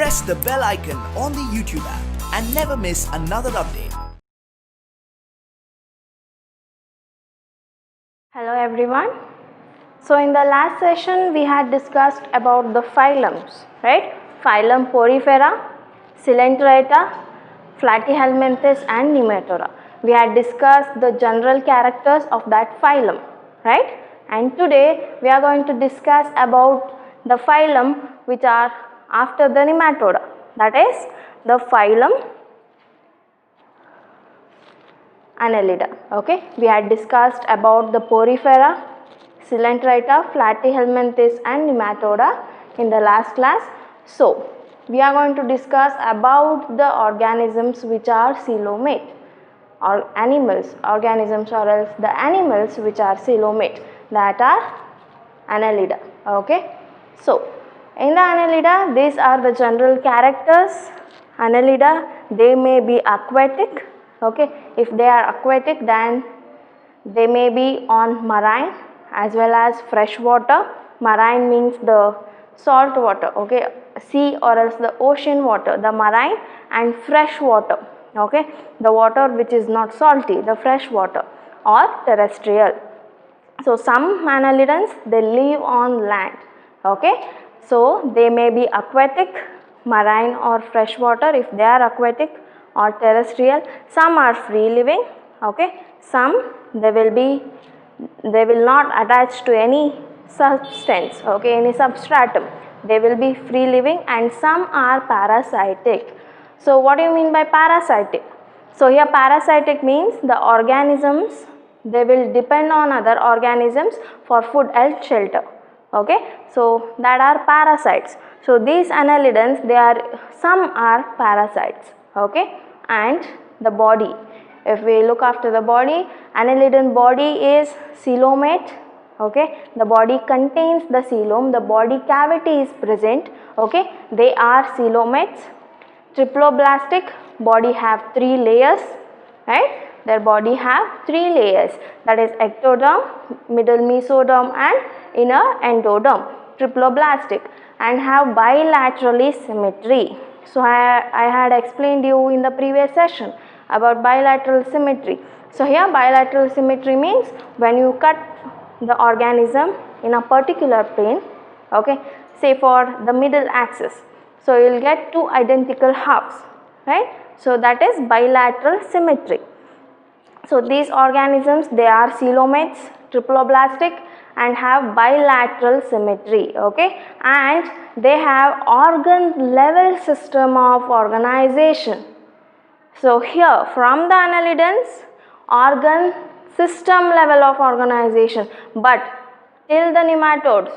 press the bell icon on the YouTube app and never miss another update. Hello everyone. So in the last session we had discussed about the phylums, right? Phylum Porifera, Coelenterata, Platyhelminthes and Nematoda. We had discussed the general characters of that phylum, right? And today we are going to discuss about the phylum which are after the Nematoda, that is the phylum Annelida. Okay, we had discussed about the Porifera, Coelenterata, Platyhelminthes and Nematoda in the last class. So we are going to discuss about the organisms which are coelomate, or animals, organisms or else the animals which are coelomate, that are Annelida. Okay, so in the Annelida these are the general characters. Annelida, they may be aquatic. Okay, if they are aquatic then they may be on marine as well as fresh water. Marine means the salt water, okay, sea or else the ocean water, the marine, and fresh water, okay, the water which is not salty, the fresh water, or terrestrial. So some annelidans they live on land, okay, so they may be aquatic, marine or freshwater if they are aquatic, or terrestrial. Some are free living, okay, some they will not attach to any substance, okay, any substratum, they will be free living, and some are parasitic. So what do you mean by parasitic? So here parasitic means the organisms they will depend on other organisms for food and shelter, okay, so that are parasites. So these annelidans, some are parasites, okay. And the body, if we look after the body, annelidan body is coelomate, okay, the body contains the coelom, the body cavity is present, okay, they are coelomates. Triploblastic, body have 3 layers, right, their body have 3 layers, that is ectoderm, middle mesoderm and inner endoderm, triploblastic, and have bilaterally symmetry. So I had explained you in the previous session about bilateral symmetry. So here bilateral symmetry means when you cut the organism in a particular plane, okay, say for the middle axis, so you will get 2 identical halves, right, so that is bilateral symmetry. So these organisms they are coelomates, triploblastic, and have bilateral symmetry, okay, and they have organ level system of organization. So here from the annelidans, organ system level of organization, but till the nematodes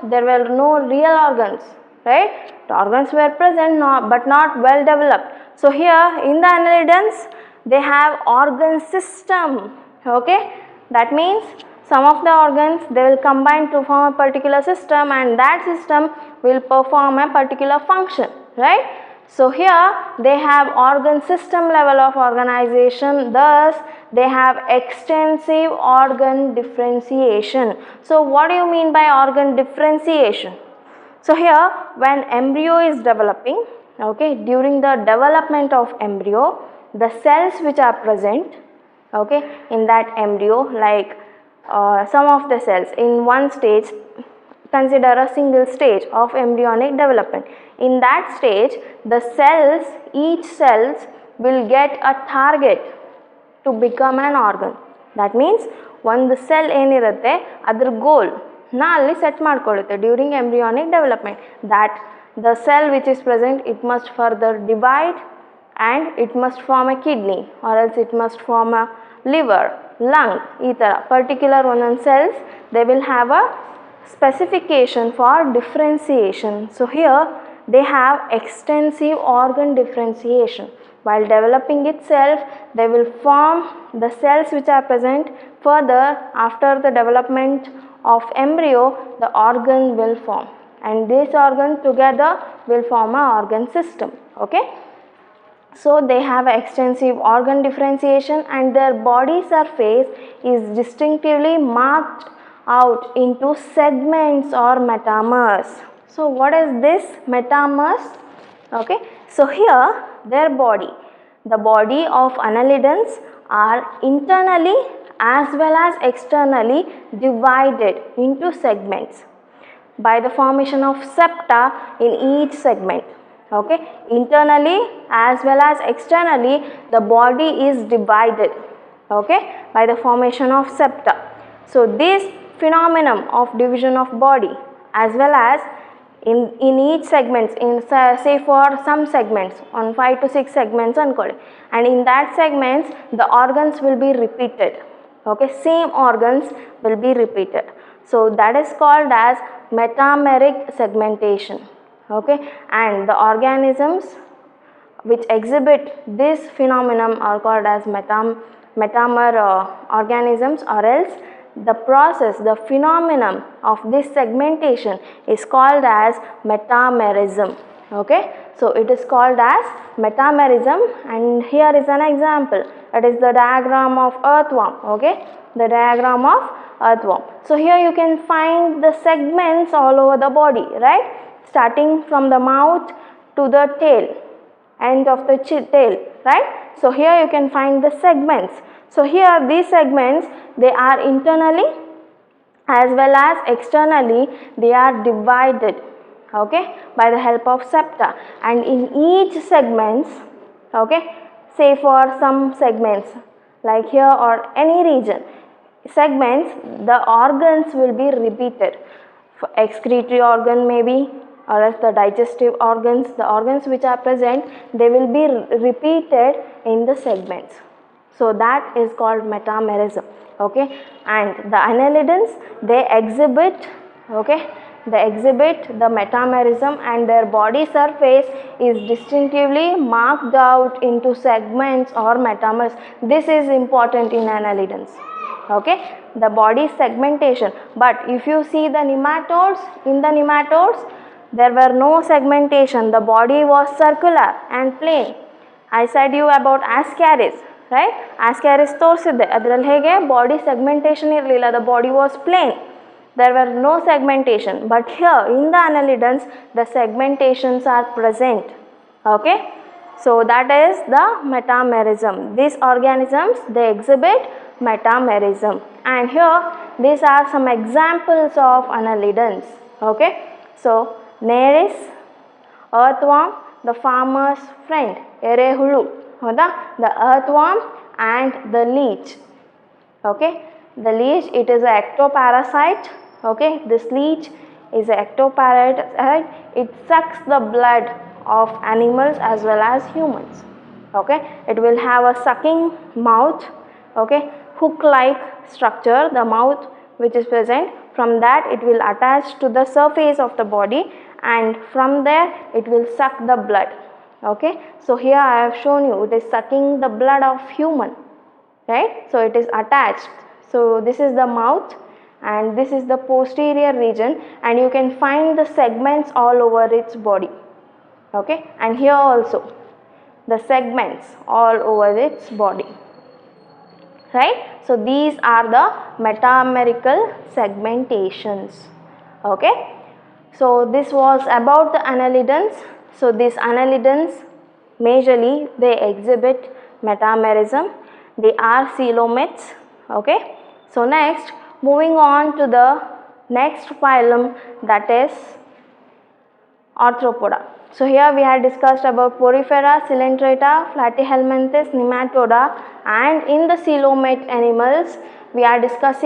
there were no real organs, right, the organs were present but not well developed. So here in the annelidans they have organ system, okay, that means some of the organs they will combine to form a particular system, and that system will perform a particular function, right. So here they have organ system level of organization, thus they have extensive organ differentiation. So what do you mean by organ differentiation? So here when embryo is developing, okay, during the development of embryo, the cells which are present, okay, in that embryo, like some of the cells in one stage, consider a single stage of embryonic development. In that stage the cells, each cells will get a target to become an organ. That means ಒಂದು cell ಏನಿರುತ್ತೆ ಅದರ goal ನ ಅಲ್ಲಿ set ಮಾಡ್ಕೊಳ್ಳುತ್ತೆ during embryonic development, that the cell which is present it must further divide and it must form a kidney, or else it must form a liver, lung, ಈ ಥರ particular ಒಂದೊಂದು cells they will have a specification for differentiation. So here they have extensive organ differentiation. While developing itself they will form the cells which are present. Further after the development of embryo the organ will form, and these organs together will form an organ system, okay. So they have extensive organ differentiation, and their body surface is distinctively marked out into segments or metamers. So what is this metamers? Okay, so here their body, the body of annelidans are internally as well as externally divided into segments by the formation of septa in each segment. Okay, internally as well as externally the body is divided, okay, by the formation of septa. So this phenomenon of division of body as well as in each segments, in say for some segments on 5 to 6 segments and in that segments the organs will be repeated, okay, same organs will be repeated. So that is called as metameric segmentation, okay, and the organisms which exhibit this phenomenon are called as metamer organisms, or else the process, the phenomenon of this segmentation is called as metamerism. Okay, so it is called as metamerism, and here is an example. It is the diagram of earthworm. Okay, the diagram of earthworm. So here you can find the segments all over the body, right, starting from the mouth to the tail, end of the tail, right. So here you can find the segments. So here these segments, they are internally as well as externally they are divided, okay, by the help of septa, and in each segments, okay, say for some segments like here or any region segments, the organs will be repeated. For excretory organ maybe, or else the digestive organs, the organs which are present, they will be repeated in the segments. So that is called metamerism, okay, and the annelidans, they exhibit, okay, they exhibit the metamerism, and their body surface is distinctively marked out into segments or metamers. This is important in annelidans, okay, the body segmentation. But if you see the nematodes, in the nematodes there were no segmentation, the body was circular and plain. I said you about Ascaris, right, Ascaris ತೋರಿಸಿದ್ದೆ, ಅದರಲ್ಲಿ ಹೇಗೆ body segmentation ಇರಲಿಲ್ಲ, the body was plain, there were no segmentation. But here in the annelidans the segmentations are present, okay, so that is the metamerism. These organisms, they exhibit metamerism, and here these are some examples of annelidans, okay. So Nereis, earthworm, the farmer's friend, erehulu, the earthworm and the leech, okay. The leech, it is an ectoparasite, okay, this leech is an ectoparasite, it sucks the blood of animals as well as humans, okay. It will have a sucking mouth, okay, hook like structure, the mouth which is present, from that it will attach to the surface of the body, and from there it will suck the blood, okay. So here I have shown you, it is sucking the blood of human, right, so it is attached. So this is the mouth and this is the posterior region, and you can find the segments all over its body, okay, and here also the segments all over its body, right. So these are the metamerical segmentations, okay. So this was about the annelidans. So these annelidans majorly they exhibit metamerism, they are coelomates, okay. So next, moving on to the next phylum, that is Arthropoda. So here we had discussed about Porifera, Coelenterata, Platyhelminthes, Nematoda, and in the coelomate animals we had discussed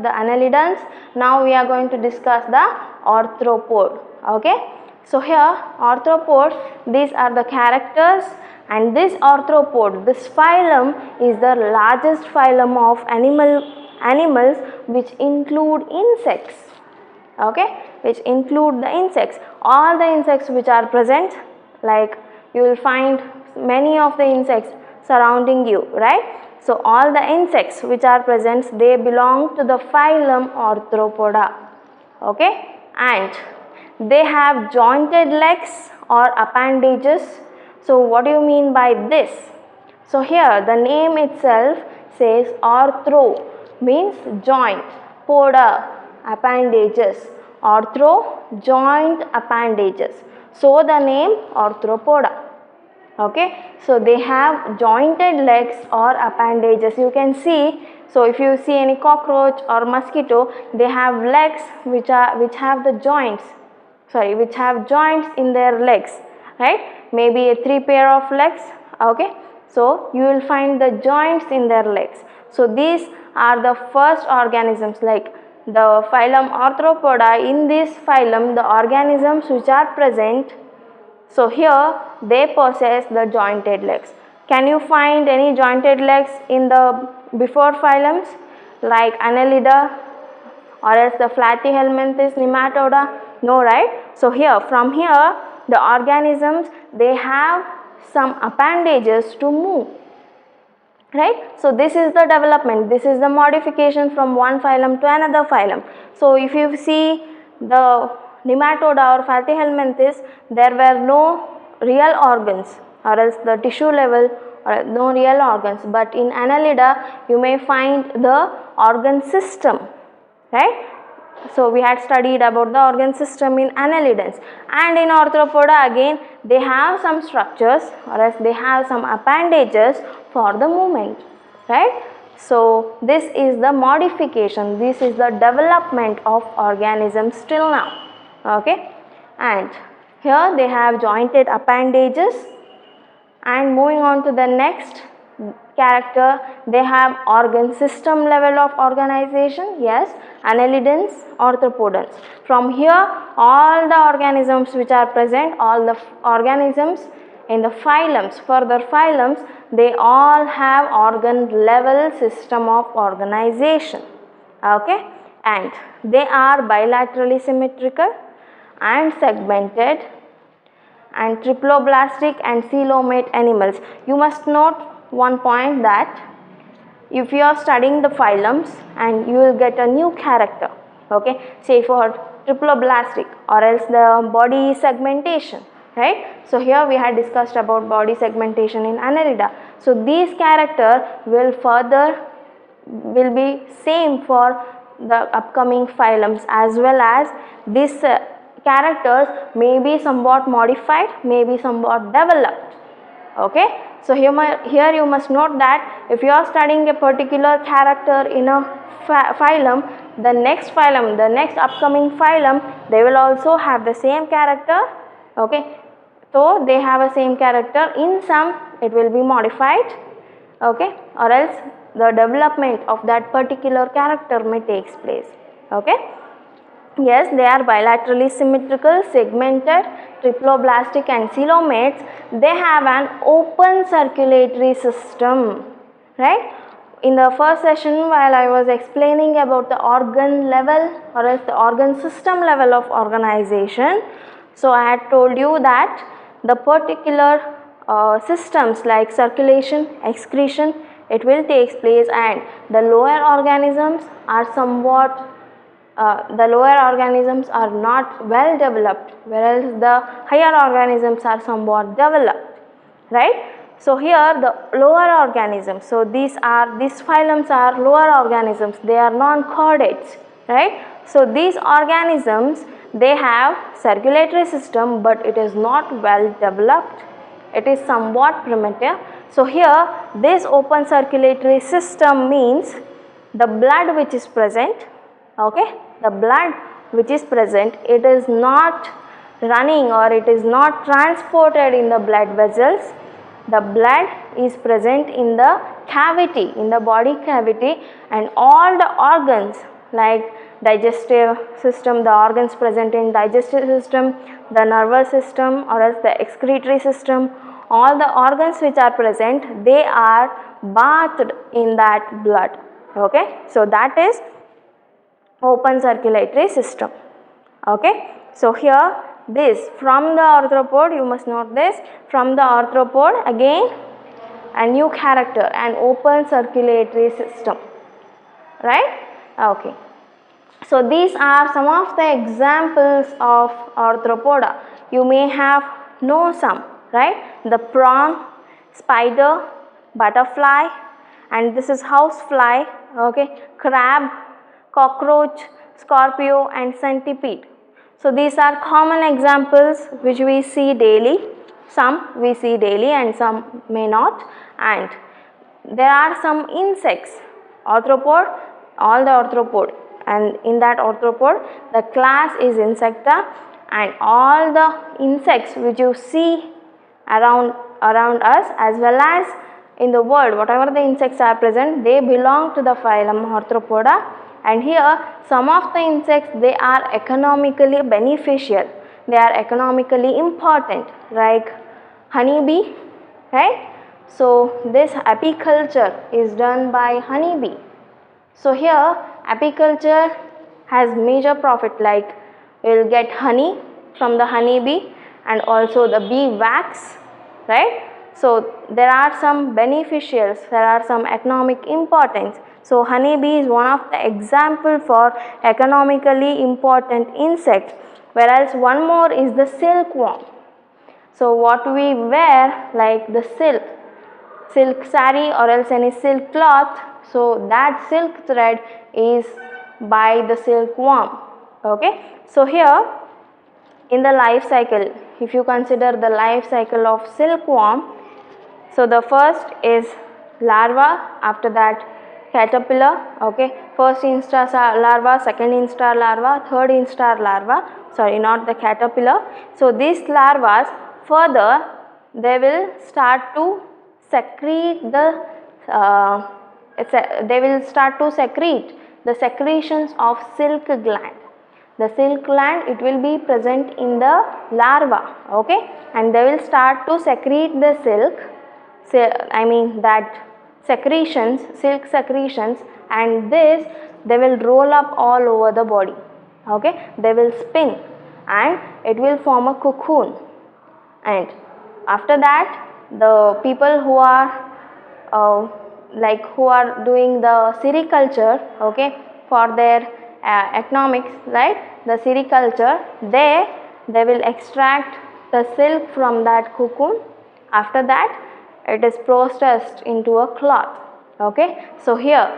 the annelidans. Now we are going to discuss the arthropod, okay. So here arthropod, these are the characters, and this arthropod, this phylum is the largest phylum of animals which include insects, okay, which include the insects, all the insects which are present, like you will find many of the insects surrounding you, right. So all the insects which are present, they belong to the phylum Arthropoda, okay, and they have jointed legs or appendages. So what do you mean by this? So here the name itself says arthro means joint, poda appendages, arthro joint appendages. So the name Arthropoda. Okay, so they have jointed legs or appendages. You can see, so if you see any cockroach or mosquito, they have legs which have the joints, which have joints in their legs, right? Maybe a 3 pair of legs. Okay, so you will find the joints in their legs. So these are the first organisms, like the phylum Arthropoda. In this phylum, the organisms which are present, so here they possess the jointed legs. Can you find any jointed legs in the before phylums like Annelida or else the Platyhelminthes nematoda? No, right? So here, from here, the organisms, they have some appendages to move, right? So this is the development, this is the modification from one phylum to another phylum. So if you see the nematoda or Platyhelminthes, there were no real organs, or else the tissue level, or no real organs, but in Annelida you may find the organ system, right? So we had studied about the organ system in Annelidans, and in Arthropoda again they have some structures, or else they have some appendages for the movement, right? So this is the modification, this is the development of organisms till now. Okay, and here they have jointed appendages. And moving on to the next character, they have organ system level of organization. Yes, Annelidans, Arthropodans. From here, all the organisms which are present, all the organisms in the phylums, further phylums, they all have organ level system of organization. Okay, and they are bilaterally symmetrical and segmented and triploblastic and coelomate animals. You must note one point, that if you are studying the phylums and you will get a new character, okay, say for triploblastic or else the body segmentation, right? So here we had discussed about body segmentation in Annelida. So these character will be same for the upcoming phylums, as well as this characters may be somewhat modified, may be somewhat developed. Okay, so here you must note that if you are studying a particular character in a phylum, the next phylum, the next upcoming phylum, they will also have the same character. Okay, so they have a same character, in some it will be modified, okay, or else the development of that particular character may takes place. Okay, yes, they are bilaterally symmetrical, segmented, triploblastic and coelomates. They have an open circulatory system, right? In the first session, while I was explaining about the organ level or else the organ system level of organization, so I had told you that the particular systems like circulation, excretion, it will take place, and the lower organisms are somewhat the lower organisms are not well developed, whereas the higher organisms are somewhat developed, right? So here the lower organisms, so these phylums are lower organisms, they are non-chordates, right? So these organisms, they have circulatory system, but it is not well developed, it is somewhat primitive. So here this open circulatory system means the blood which is present, okay, the blood which is present, it is not running or it is not transported in the blood vessels. The blood is present in the cavity, in the body cavity, and all the organs like digestive system, the organs present in digestive system, the nervous system or else the excretory system, all the organs which are present, they are bathed in that blood. Okay, so that is open circulatory system. Okay, so here this from the arthropod, you must note this, from the arthropod again a new character, an open circulatory system, right? Okay, so these are some of the examples of arthropoda. You may have know some, right? The prawn, spider, butterfly, and this is housefly, okay, crab, cockroach, scorpio and centipede. So these are common examples which we see daily. Some we see daily and some may not. And there are some insects, arthropod, all the arthropod, and in that arthropod the class is Insecta, and all the insects which you see around us as well as in the world, whatever the insects are present, they belong to the phylum Arthropoda. And here some of the insects, they are economically beneficial, they are economically important, like honeybee, right? So this apiculture is done by honeybee. So here apiculture has major profit, like we will get honey from the honeybee and also the bee wax, right? So there are some beneficials, there are some economic importance. So honeybee is one of the example for economically important insect, whereas one more is the silkworm. So what we wear, like the silk saree or else any silk cloth, so that silk thread is by the silkworm. Okay, so here in the life cycle, if you consider the life cycle of silkworm, so the first is larva, after that caterpillar, okay, first instar larva, second instar larva, third instar larva, sorry, not the caterpillar. So these larvas further they will start to secrete the secretions of silk gland. The silk gland, it will be present in the larva, okay, and they will start to secrete the silk, that secretions, silk secretions, and this they will roll up all over the body, okay, they will spin and it will form a cocoon. And after that, the people who are doing the sericulture, okay, for their economics, right, the sericulture, they will extract the silk from that cocoon. After that, it is processed into a cloth, okay. So here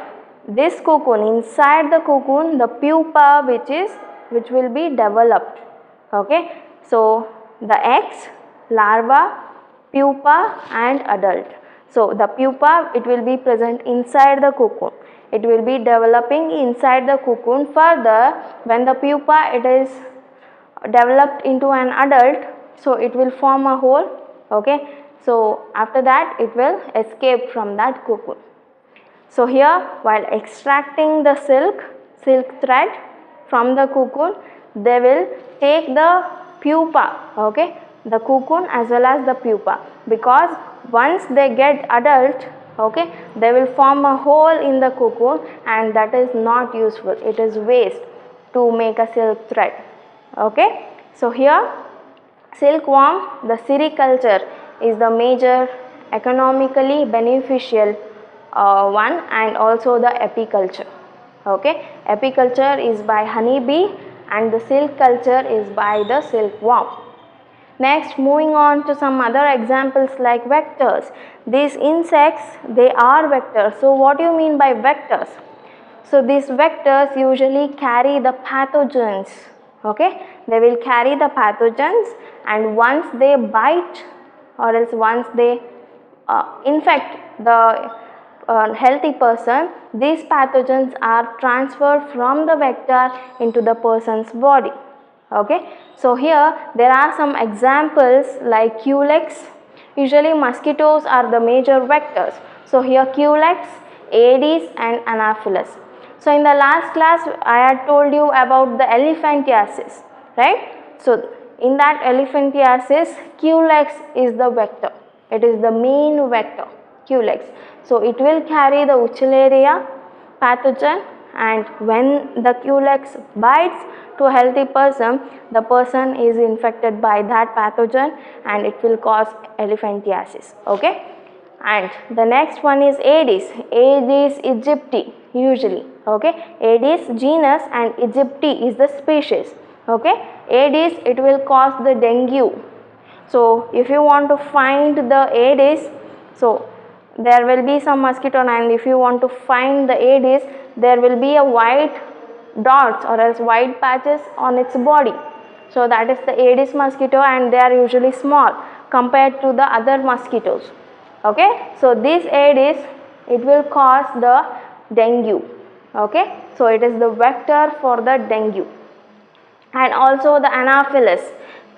this cocoon, inside the cocoon the pupa which will be developed, okay. So the eggs, larva, pupa and adult. So the pupa, it will be present inside the cocoon, it will be developing inside the cocoon. Further, when the pupa it is developed into an adult, so it will form a hole, okay. So after that it will escape from that cocoon. So here, while extracting the silk thread from the cocoon, they will take the pupa, okay, the cocoon as well as the pupa, because once they get adult, okay, they will form a hole in the cocoon and that is not useful, it is waste to make a silk thread, okay. So here silkworm, the sericulture is the major economically beneficial one, and also the apiculture, okay. Apiculture is by honeybee and the silk culture is by the silkworm. Next, moving on to some other examples like vectors. These insects, they are vectors. So what do you mean by vectors? So these vectors usually carry the pathogens, okay. They will carry the pathogens, and once they bite or else once they infect the healthy person, these pathogens are transferred from the vector into the person's body, okay. So here there are some examples like Culex. Usually mosquitoes are the major vectors. So here Culex, Aedes and Anopheles. So in the last class I had told you about the elephantiasis, right. So in that elephantiasis, Culex is the vector, it is the main vector, Culex. So it will carry the Uchularia pathogen, and when the Culex bites to a healthy person, the person is infected by that pathogen and it will cause elephantiasis, okay. And the next one is Aedes, Aedes aegypti usually, okay. Aedes genus and aegypti is the species, okay. Aedes, it will cause the dengue. So if you want to find the Aedes, so there will be some mosquito, and if you want to find the Aedes, there will be a white dots or else white patches on its body, So that is the Aedes mosquito, and they are usually small compared to the other mosquitoes. Okay, so this Aedes, it will cause the dengue. Okay, so it is the vector for the dengue. And also the Anopheles,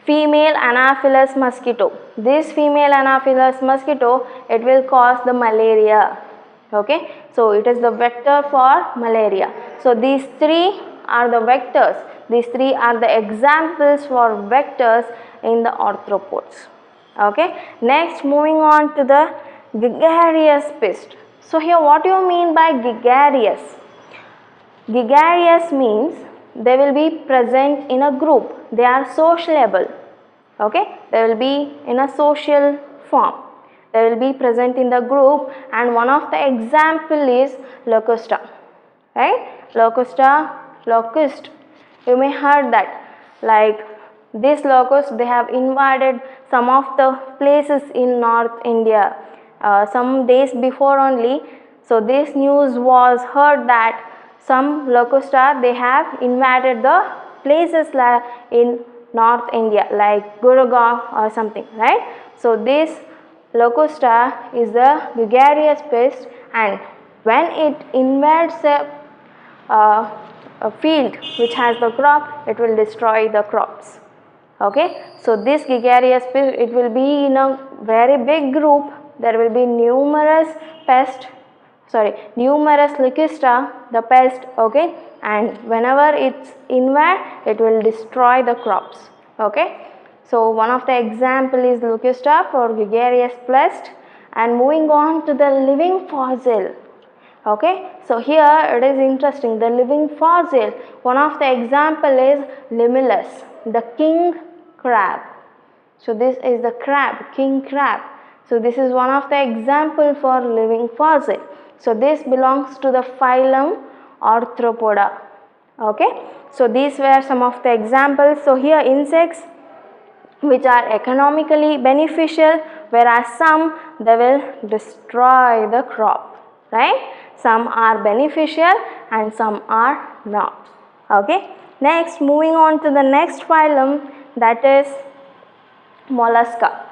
female Anopheles mosquito. This female Anopheles mosquito, it will cause the malaria. Okay, so it is the vector for malaria. So these three are the vectors. These three are the examples for vectors in the arthropods. Okay, next moving on to the gregarious pest. So here what do you mean by gregarious? Gregarious means they will be present in a group. They are sociable. Okay, they will be in a social form. They will be present in the group, and one of the example is locusta. Right? Locusta, locust. You may heard that. Like this locust, they have invaded some of the places in North India. Some days before only. So this news was heard that some locusta, they have invaded the places in North India like Gurugram or something, right? So this locusta is the gregarious pest, and when it invades a field which has the crop, it will destroy the crops. Okay, so this gregarious pest, it will be in a very big group. There will be numerous locusta, the pest. Okay, and whenever it's invade, it will destroy the crops. Okay, so one of the example is locusta for gregarious pest. And moving on to the living fossil. Okay, so here it is interesting, the living fossil. One of the example is Limulus, the king crab. So this is the crab, king crab. So this is one of the example for living fossil. So this belongs to the phylum Arthropoda. Okay, so these were some of the examples. So here insects which are economically beneficial, whereas some they will destroy the crop, right? Some are beneficial and some are not. Okay, next moving on to the next phylum, that is mollusca.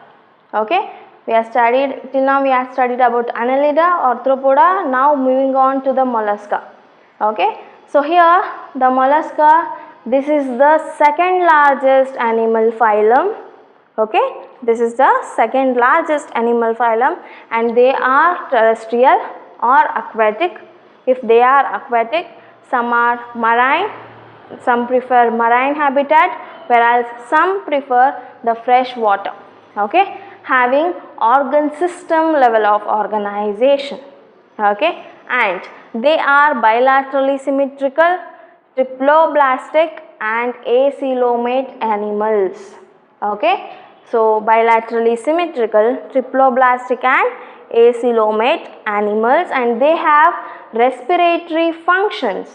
Okay, we have studied till now, we have studied about Annelida, Arthropoda. Now moving on to the mollusca. Okay, so here the mollusca, this is the second largest animal phylum. Okay, this is the second largest animal phylum, and they are terrestrial or aquatic. If they are aquatic, some are marine, some prefer marine habitat, whereas some prefer the fresh water. Okay, having organ system level of organization. Okay, and they are bilaterally symmetrical, triploblastic and acoelomate animals. Okay, so bilaterally symmetrical, triploblastic and acoelomate animals, and they have respiratory functions.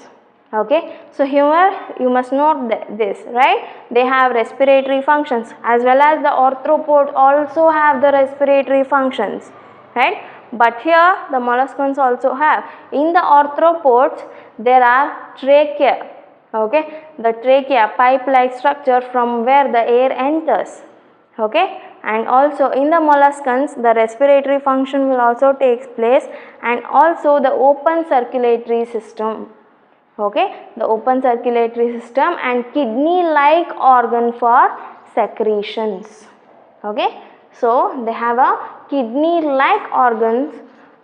Okay, so here you must note this, right? They have respiratory functions, as well as the arthropod also have the respiratory functions, right? But here the molluscans also have. In the arthropods there are trachea. Okay, the trachea, pipe-like structure from where the air enters. Okay, and also in the molluscans the respiratory function will also take place, and also the open circulatory system. Okay, the open circulatory system and kidney-like organ for secretions. Okay, so they have a kidney-like organs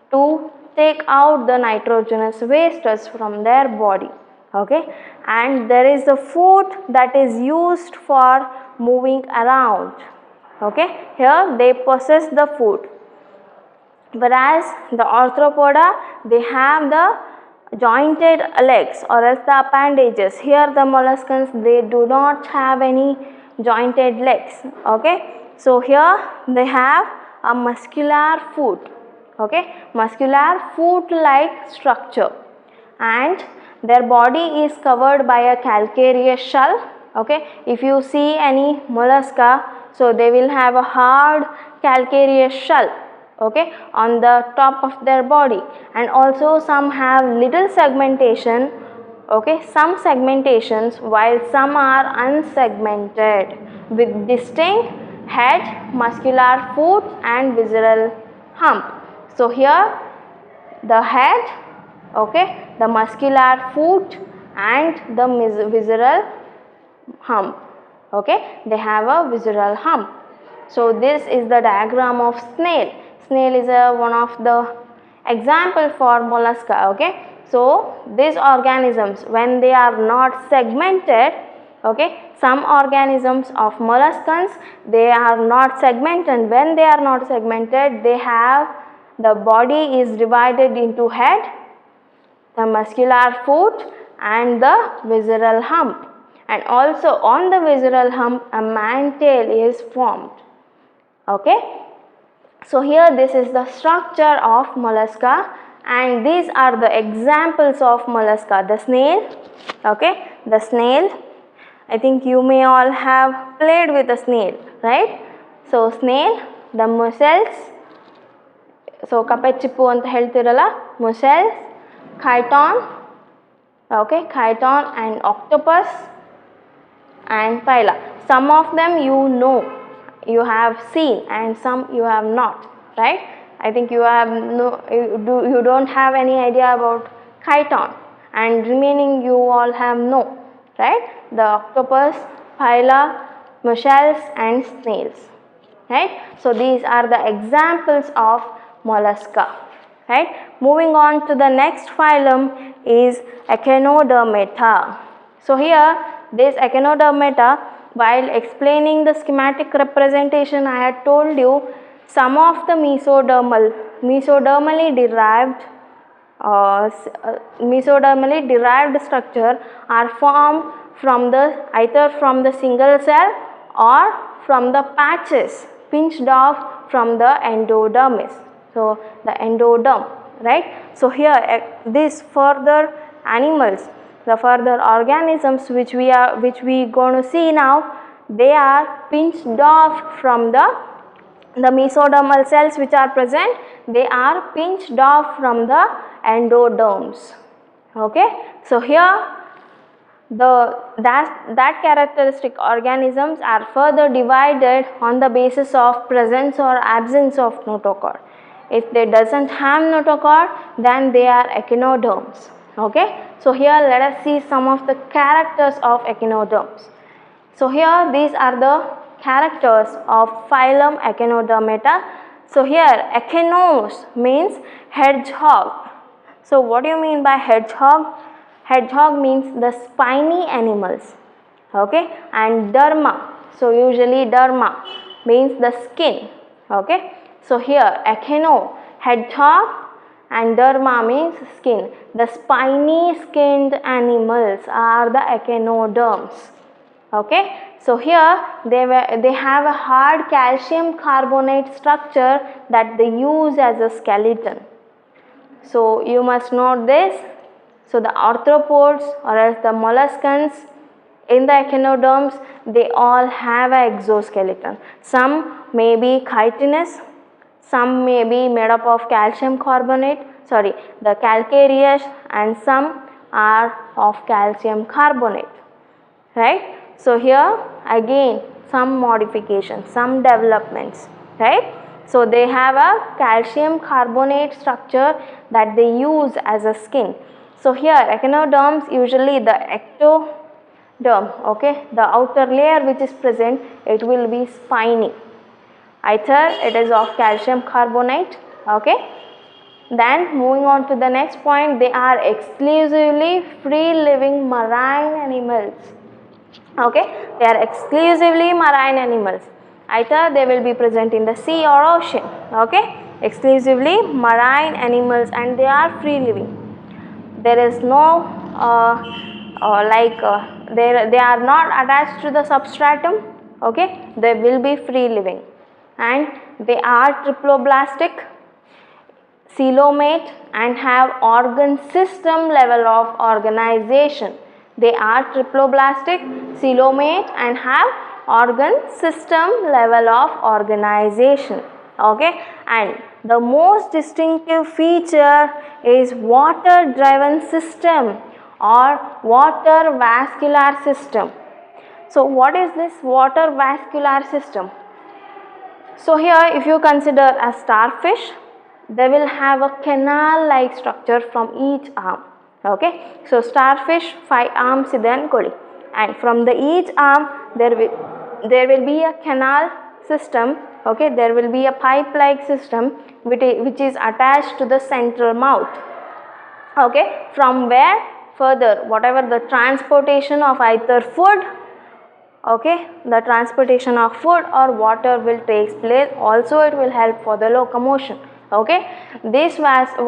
to take out the nitrogenous wastes from their body. Okay, and there is the foot that is used for moving around. Okay, here they possess the foot, whereas the arthropoda, they have the jointed legs or else the appendages. Here the molluscans, they do not have any jointed legs. Okay, so here they have a muscular foot. Okay, muscular foot like structure, and their body is covered by a calcareous shell. Okay, if you see any mollusca, so they will have a hard calcareous shell, okay, on the top of their body, and also some have little segmentation, Okay, some segmentations while some are unsegmented with distinct head, muscular foot and visceral hump. So here the head, okay, the muscular foot and the visceral hump, okay, they have a visceral hump. So this is the diagram of snail. Snail is one of the example for mollusca, okay. So these organisms, when they are not segmented, okay, some organisms of molluscans, they are not segmented. When they are not segmented, they have the body is divided into head, the muscular foot and the visceral hump, and also on the visceral hump a mantle is formed, okay. So here this is the structure of mollusca, and these are the examples of mollusca. The snail, okay, the snail, I think you may all have played with a snail, right? So snail, the mussels, so ಕಪ್ಪೆಚಿಪ್ಪು ಅಂತ ಹೇಳ್ತಿರಲ್ಲ, mussels, chiton, okay, chiton and octopus and phyla. Some of them you know, you have seen, and some you have not, right? I think you have you don't have any idea about chiton, and remaining you all have no, right? The octopus, phyla, mussels and snails, right? So these are the examples of mollusca, right? Moving on to the next phylum is Echinodermata. So here this Echinodermata, while explaining the schematic representation, I had told you some of the mesodermally derived structure are formed from the either from the single cell or from the patches pinched off from the endodermis. So the endoderm, right? So here this further animals, the further organisms which we going to see now, they are pinched off from the mesodermal cells which are present, they are pinched off from the endoderms, okay. So here that characteristic organisms are further divided on the basis of presence or absence of notochord. If they doesn't have notochord, then they are echinoderms, okay. So here let us see some of the characters of echinoderms. So here these are the characters of phylum Echinodermata. So here echinos means hedgehog. So what do you mean by hedgehog? Hedgehog means the spiny animals, okay, and derma, so usually derma means the skin, okay. So here echino, hedgehog, and derma means skin. The spiny skinned animals are the echinoderms, okay. So here they have a hard calcium carbonate structure that they use as a skeleton. So you must note this. So the arthropods or else the molluscans in the echinoderms, they all have an exoskeleton. Some may be chitinous, some may be made up of calcium carbonate, the calcareous, and some are of calcium carbonate, right? So here again some modifications, some developments, right? So they have a calcium carbonate structure that they use as a skin. So here echinoderms, usually the ectoderm, okay, the outer layer which is present, it will be spiny. Either it is of calcium carbonate, okay. Then moving on to the next point, they are exclusively free living marine animals, okay. They are exclusively marine animals. Either they will be present in the sea or ocean, okay. Exclusively marine animals, and they are free living. There is no they are not attached to the substratum, okay. They will be free living, and they are triploblastic, coelomate, and have organ system level of organization. They are triploblastic, coelomate, and have organ system level of organization, okay. And the most distinctive feature is water driven system or water vascular system. So what is this water vascular system? So here if you consider a starfish, they will have a canal like structure from each arm. Okay, so starfish 5 arms ಇದೆ ಅನ್ಕೊಳ್ಳಿ, and from the each arm there will be a canal system. Okay, there will be a pipe like system which is attached to the central mouth. Okay, from where further whatever the transportation of either food, okay, the transportation of food or water will take place. Also it will help for the locomotion. Okay, this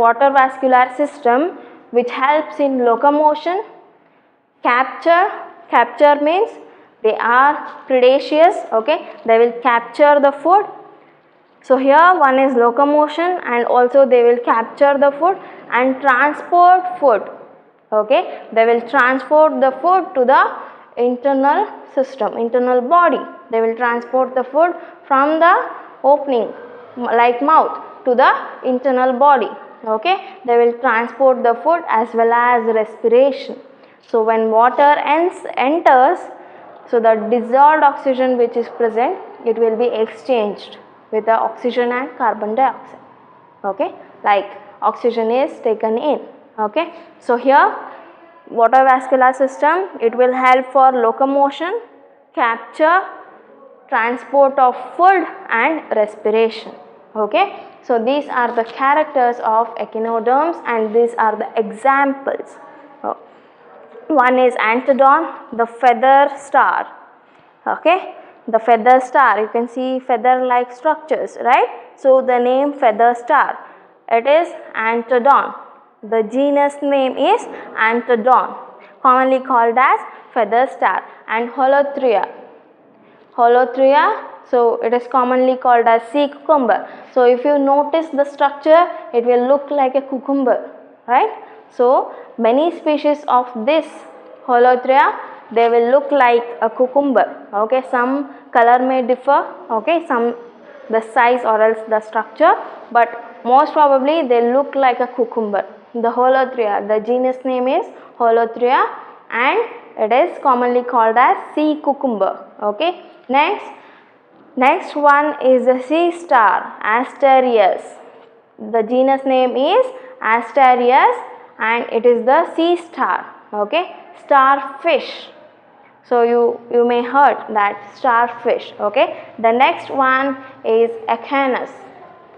water vascular system which helps in locomotion, capture means they are predaceous. Okay, they will capture the food. So here one is locomotion, and also they will capture the food and transport food. Okay, they will transport the food to the internal system, internal body. They will transport the food from the opening like mouth to the internal body. Okay, they will transport the food as well as respiration. So when water enters, so the dissolved oxygen which is present, it will be exchanged with the oxygen and carbon dioxide. Okay, like oxygen is taken in. Okay, so here water vascular system, it will help for locomotion, capture, transport of food and respiration. Okay, so these are the characters of echinoderms and these are the examples. One is Antedon, the feather star. Okay, the feather star, you can see feather like structures, right? So the name feather star, it is Antedon. The genus name is Antedon, commonly called as feather star. And Holothria, so it is commonly called as sea cucumber. So if you notice the structure, it will look like a cucumber, right? So many species of this Holothria, they will look like a cucumber. Okay, some color may differ, okay, some the size or else the structure, but most probably they look like a cucumber. The Holothria, the genus name is Holothria and it is commonly called as sea cucumber. Okay, next one is the sea star, Asterias. The genus name is Asterias and it is the sea star. Okay, starfish. So you may heard that starfish. Okay, the next one is Echinus.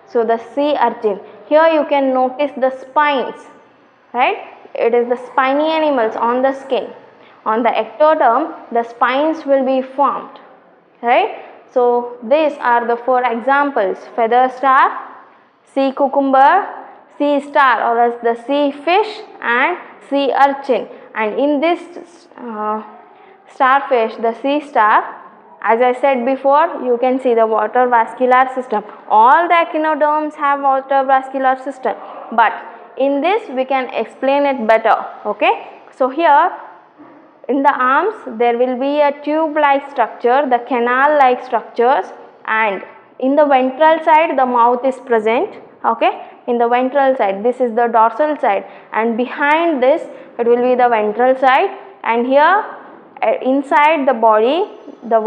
So the sea urchin. Here you can notice the spines, right? It is the spiny animals on the skin. On the ectoderm, the spines will be formed, right? So these are the 4 examples: feather star, sea cucumber, sea star or as the sea fish and sea urchin. And in this starfish, the sea star, as I said before, you can see the water vascular system. All the echinoderms have water vascular system, but in this we can explain it better. Okay, so here in the arms there will be a tube like structure, the canal like structures, and in the ventral side the mouth is present. Okay, in the ventral side, this is the dorsal side, and behind this it will be the ventral side, and here inside the body the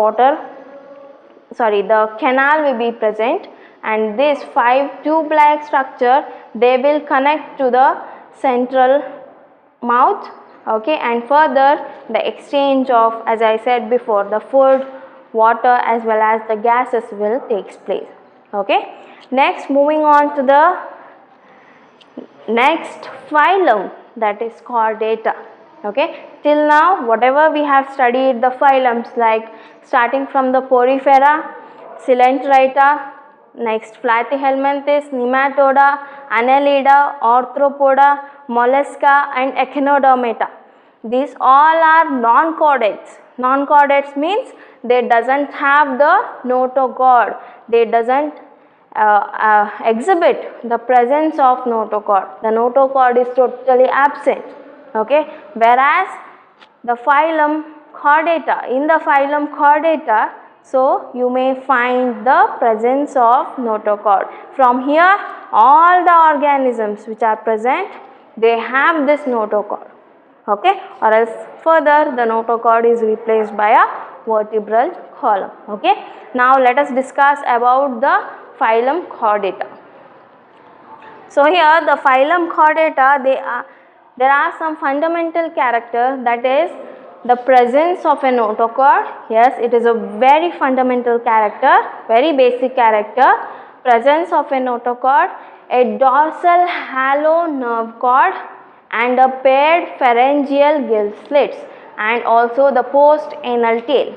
canal will be present, and this 5 tube like structure, they will connect to the central mouth. Okay, and further the exchange of, as I said before, the food, water as well as the gases will take place. Okay, next moving on to the next phylum, that is Chordata. Okay, till now whatever we have studied the phylums, like starting from the Porifera, Coelenterata, next Platyhelminthes, Nematoda, Annelida, Arthropoda, Mollusca and Echinodermata. These all are non-chordates. Non-chordates means they doesn't have the notochord. They doesn't exhibit the presence of notochord. The notochord is totally absent. Okay, whereas the phylum Chordata, in the phylum Chordata, so you may find the presence of notochord. From here all the organisms which are present, they have this notochord. okay, or else further the notochord is replaced by a vertebral column. Okay, now let us discuss about the phylum Chordata. So here the phylum Chordata, there are some fundamental characters, that is the presence of a notochord. Yes, it is a very fundamental character, very basic character. Presence of a notochord, a dorsal halo nerve cord, and a paired pharyngeal gill slits, and also the post-anal tail.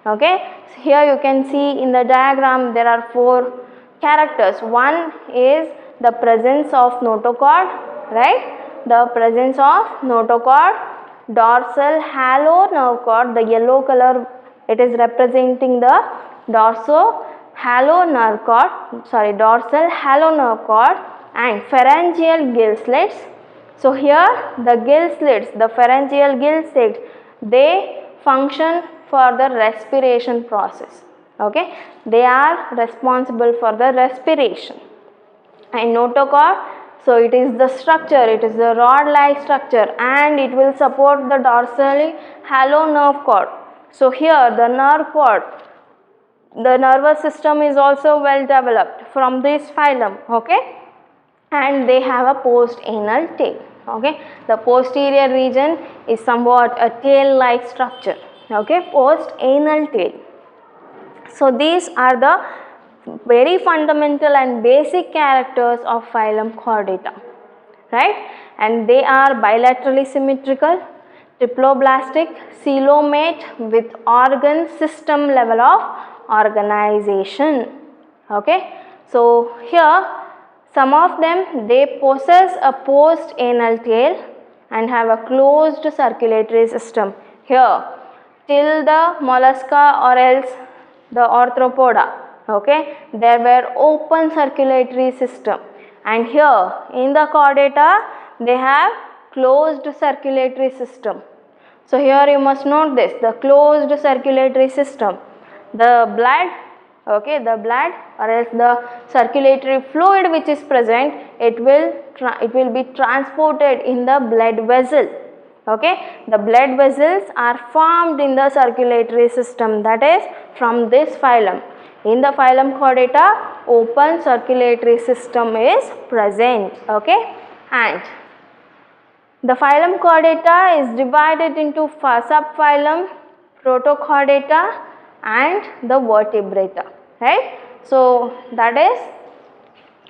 Okay, so here you can see in the diagram there are 4 characters. One is the presence of notochord, right? The presence of notochord, dorsal halo nerve cord, the yellow color, it is representing the dorsal halo nerve cord, and pharyngeal gill slits. So here the gill slits, the pharyngeal gill slits, they function for the respiration process. Okay, they are responsible for the respiration. And notochord, so it is the structure, it is the rod-like structure, and it will support the dorsal halo nerve cord. So here the nerve cord, the nervous system is also well developed from this phylum. Okay, and they have a post-anal tail. Okay, the posterior region is somewhat a tail-like structure. Okay, post-anal tail. So these are the very fundamental and basic characters of phylum Chordata, right? And they are bilaterally symmetrical, triploblastic, coelomate with organ system level of organization. Okay, so here some of them, they possess a post-anal tail and have a closed circulatory system. Here till the mollusca or else the arthropoda, okay, there were open circulatory system, and here in the chordata they have closed circulatory system. So here you must note this, the closed circulatory system, the blood, okay, the blood or else the circulatory fluid which is present, it will be transported in the blood vessel. Okay, the blood vessels are formed in the circulatory system, that is from this phylum. In the phylum Chordata, open circulatory system is present. Okay, and the phylum Chordata is divided into subphylum Protochordata and the vertebrata, right? So that is,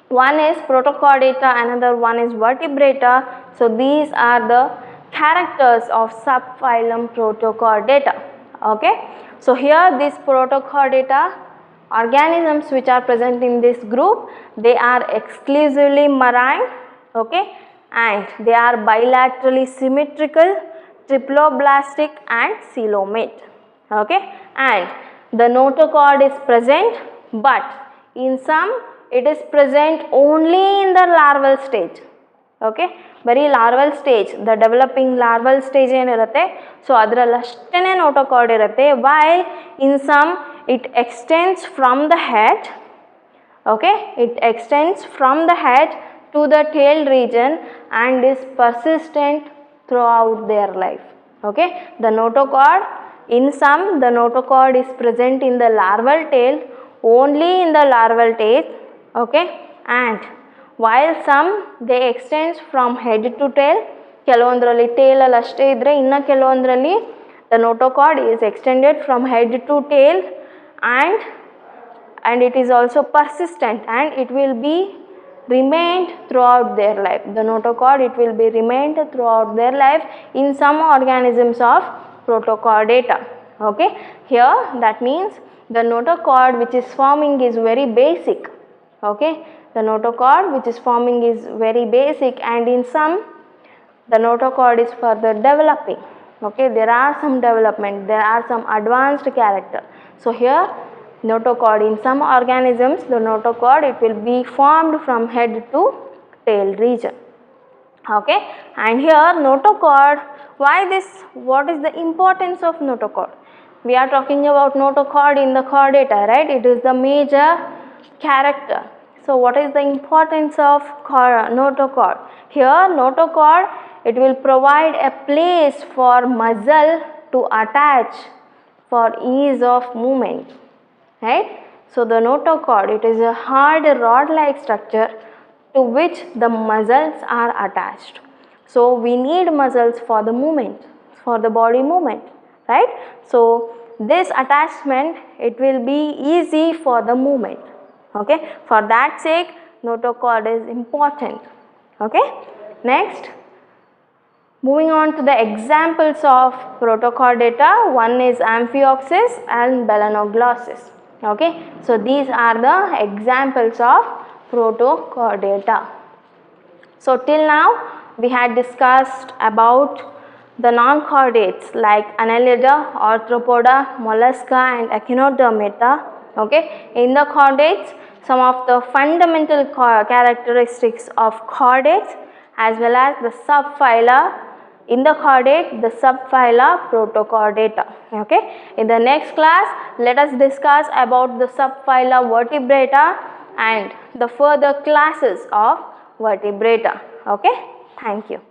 one is Protochordata, another one is vertebrata. So these are the characters of subphylum Protochordata. Okay, so here this Protochordata organisms which are present in this group, they are exclusively marine. Okay, and they are bilaterally symmetrical, triploblastic and coelomate. Okay, and the notochord is present, but in some it is present only in the larval stage. Okay, very larval stage, the developing larval stage ಏನಿರುತ್ತೆ, so ಅದರಲ್ಲಿ ಅಷ್ಟೇನೆ notochord ಇರುತ್ತೆ, while in some it extends from the head. Okay, it extends from the head to the tail region and is persistent throughout their life. Okay, the notochord, in some the notochord is present in the larval tail, only in the larval tail. Okay, and while some they extends from head to tail, ಕೆಲವೊಂದರಲ್ಲಿ tail ಅಲ್ಲಿ ಅಷ್ಟೇ ಇದ್ರೆ, ಇನ್ನು ಕೆಲವೊಂದರಲ್ಲಿ the notochord is extended from head to tail and it is also persistent and it will be remained throughout their life. The notochord, it will be remained throughout their life in some organisms of Protochordata. Okay, here that means the notochord which is forming is very basic. Okay, the notochord which is forming is very basic, and in some the notochord is further developing. Okay, there are some development, there are some advanced character. So here notochord, in some organisms the notochord, it will be formed from head to tail region. Okay, and here notochord, why this, what is the importance of notochord? We are talking about notochord in the chordata, right? It is the major character. So what is the importance of notochord? Here notochord, it will provide a place for muscle to attach for ease of movement, right? So the notochord, it is a hard rod-like structure to which the muscles are attached. So we need muscles for the movement, for the body movement, right? So this attachment, it will be easy for the movement. Okay, for that sake notochord is important. Okay, next, moving on to the examples of protochordata, one is amphioxus and melanoglossus. Okay, so these are the examples of protochordata. So till now we had discussed about the non-chordates like Annelida, Arthropoda, Mollusca and Echinodermata. Okay, in the chordates, some of the fundamental characteristics of chordates as well as the subphyla. In the chordate, the subphyla Protochordata. Okay, in the next class, let us discuss about the subphyla Vertebrata and the further classes of Vertebrata. Okay, thank you.